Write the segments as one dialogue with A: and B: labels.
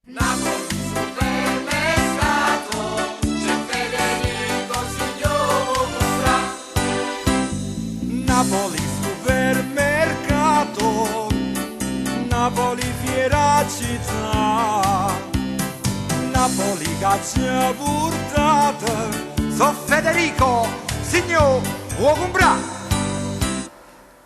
A: Napoli supermercato, c'è Federico signor Cura.
B: Napoli supermercato, Napoli fiera città, Napoli caccia portata, so Federico signor Cura.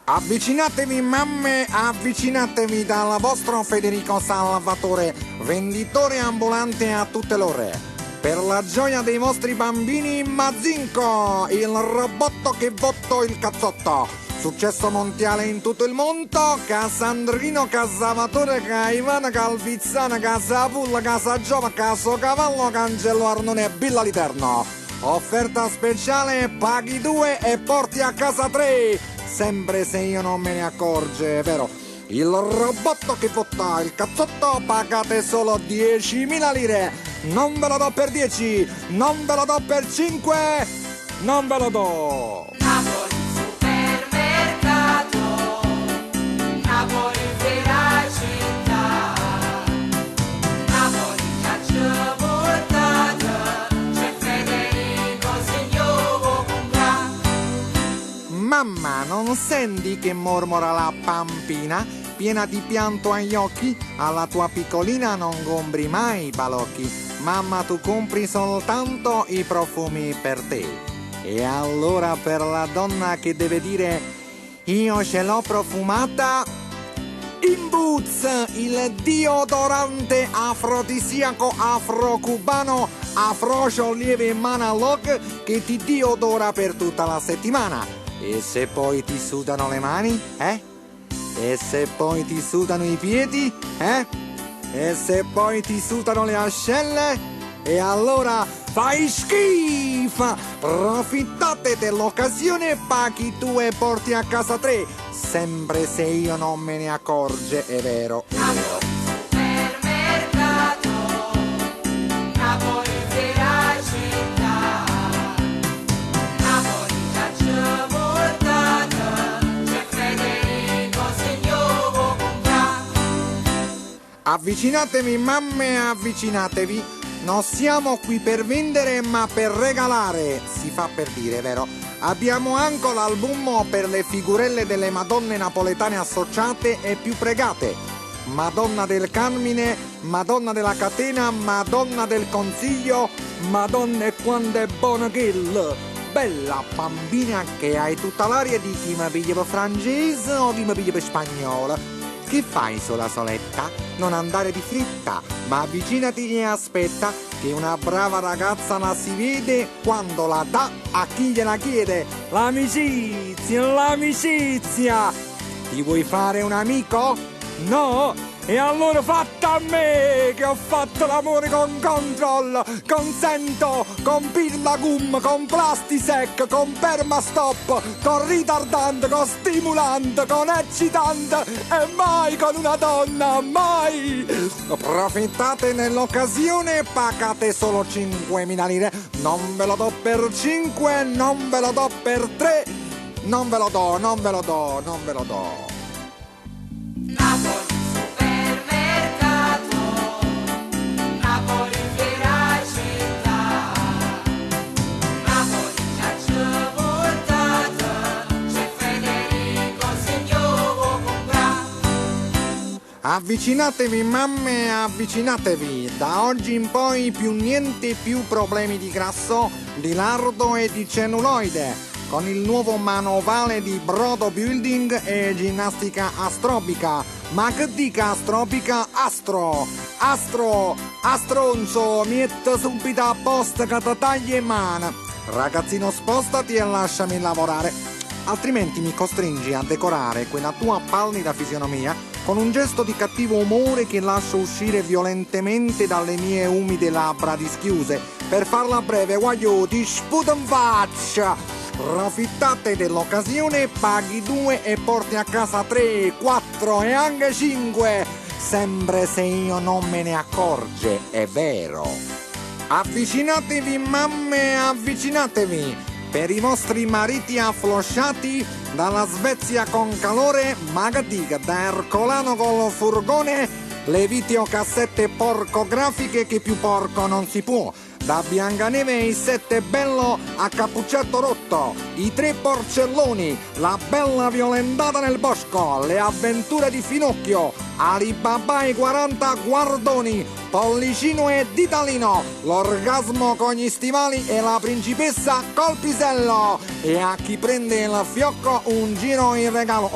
B: Avvicinatevi mamme, avvicinatevi dal vostro Federico Salvatore, venditore ambulante a tutte le ore. Per la gioia dei vostri bambini, Mazinco, il robotto che voto il cazzotto. Successo mondiale in tutto il mondo, Casandrino, Casavatore, Caivana, Calvizzana, Casapulla, Casagiova, Casocavallo, Cancello Arnone, Billa Literno. Offerta speciale, paghi 2 e porti a casa 3. Sempre se io non me ne accorge, è vero. Il robotto che vota il cazzotto pagate solo 10.000 lire. Non ve lo do per 10, non ve lo do per 5, non ve lo do.
A: Napoli supermercato, Napoli fiera città, Napoli caccia portata, c'è Federico signor Cura.
B: Mamma, non senti che mormora la pampina? Piena di pianto agli occhi? Alla tua piccolina non compri mai i balocchi. Mamma, tu compri soltanto i profumi per te. E allora per la donna che deve dire io ce l'ho profumata, in Boots, il deodorante afrodisiaco afro-cubano Afrocio Lieve Manalog che ti deodora per tutta la settimana. E se poi ti sudano le mani, eh? E se poi ti sudano i piedi, eh? E se poi ti sudano le ascelle? E allora fai schifo! Approfittate dell'occasione, paghi 2 e porti a casa 3. Sempre se io non me ne accorge, è vero, è vero.
A: Supermercato, Napoli fiera città, Napoli caccia portata, c'è Federico signor Cura.
B: Avvicinatevi mamme, avvicinatevi. Non siamo qui per vendere ma per regalare, si fa per dire, vero? Abbiamo anche l'album per le figurelle delle Madonne napoletane associate e più pregate. Madonna del Carmine, Madonna della Catena, Madonna del Consiglio, Madonna e quando è buona kill. Bella bambina che hai tutta l'aria di chi mi piglia per francese o chi mi piglia per spagnolo. Che fai sola soletta? Non andare di fretta, ma avvicinati e aspetta che una brava ragazza la si vede quando la dà a chi gliela chiede. L'amicizia, l'amicizia! Ti vuoi fare un amico? No? E allora fatta a me, che ho fatto l'amore con Control, con Sento, con Pirla Gum, con Plastisec, con Permastop, con ritardante, con stimolante, con eccitante e mai con una donna, mai! Approfittate nell'occasione, pagate solo 5.000 lire, non ve lo do per 5, non ve lo do per 3, non ve lo do, non ve lo do, non ve lo do.
A: Napoli supermercato, Napoli fiera città, Napoli caccia portata, c'è Federico signor Cura.
B: Avvicinatevi mamme, avvicinatevi. Da oggi in poi più niente più problemi di grasso, di lardo e di celluloide. Con il nuovo manovale di Brodo Building e ginnastica astrobica. Ma che dica astrobica? Astro! Astro! Astronzo! Mette subito a posto che ti tagli in mano. Ragazzino, spostati e lasciami lavorare. Altrimenti mi costringi a decorare quella tua pallida fisionomia con un gesto di cattivo umore che lascio uscire violentemente dalle mie umide labbra dischiuse. Per farla breve, voglio ti sputo in faccia! Approfittate dell'occasione, paghi 2 e porti a casa 3, 4 e anche 5. Sempre se io non me ne accorge, è vero. Avvicinatevi mamme, avvicinatevi. Per i vostri mariti afflosciati dalla Svezia con calore, magadica da Ercolano col furgone le videocassette porcografiche che più porco non si può. Da Biancaneve il 7 bello a cappuccetto rotto, i 3 porcelloni, la bella violentata nel bosco, le avventure di Finocchio, Alibaba e 40 guardoni, Pollicino e Ditalino, l'orgasmo con gli stivali e la principessa col pisello. E a chi prende il fiocco un giro in regalo,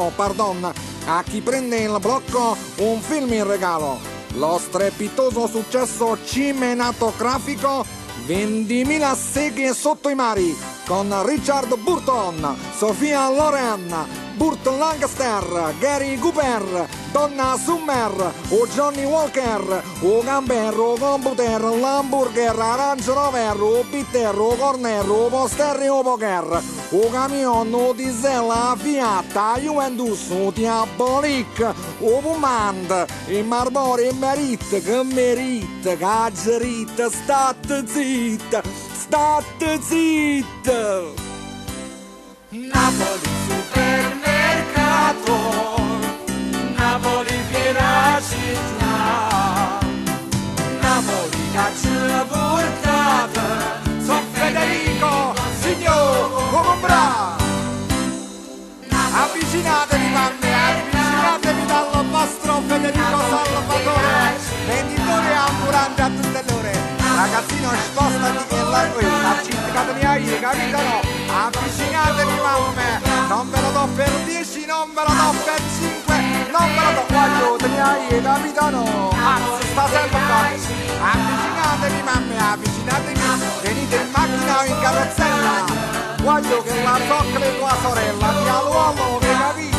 B: a chi prende il blocco un film in regalo. Lo strepitoso successo cinematografico 20.000 seghe sotto i mari con Richard Burton, Sofia Loren, Burt Lancaster, Gary Cooper, Donna Summer, o Johnny Walker, o Gambero, o Computer, l'hamburger, Arancio Rover, o Bitter, o Corner, o Posterri, o Poker, o Camion, o Diesel, la Fiat, la Juventus, o Diabolic, o Pumand, il Marmore, il Merit, che Merit, Caggerit, state zitta, state zitta!
A: Napoli supermercato, Napoli fiera città, Napoli caccia portata,
B: Sono Federico, signor Cocombra! Avvicinatevi mamme, avvicinatevi dal vostro Federico Salvatore, venditore ambulante a tutte le ore. Ragazzino, spostati che la accinticatemi ai, capito no? Avvicinatevi mamme, non ve lo do per 10, non ve lo do per 5, non ve lo do, aiutami ai, capito no? Anzi, sta sempre qua. Avvicinatevi mamme, avvicinatevi, venite in macchina o in carrozzella. Voglio che la zocca tua sorella, ti all'uomo, vi capite?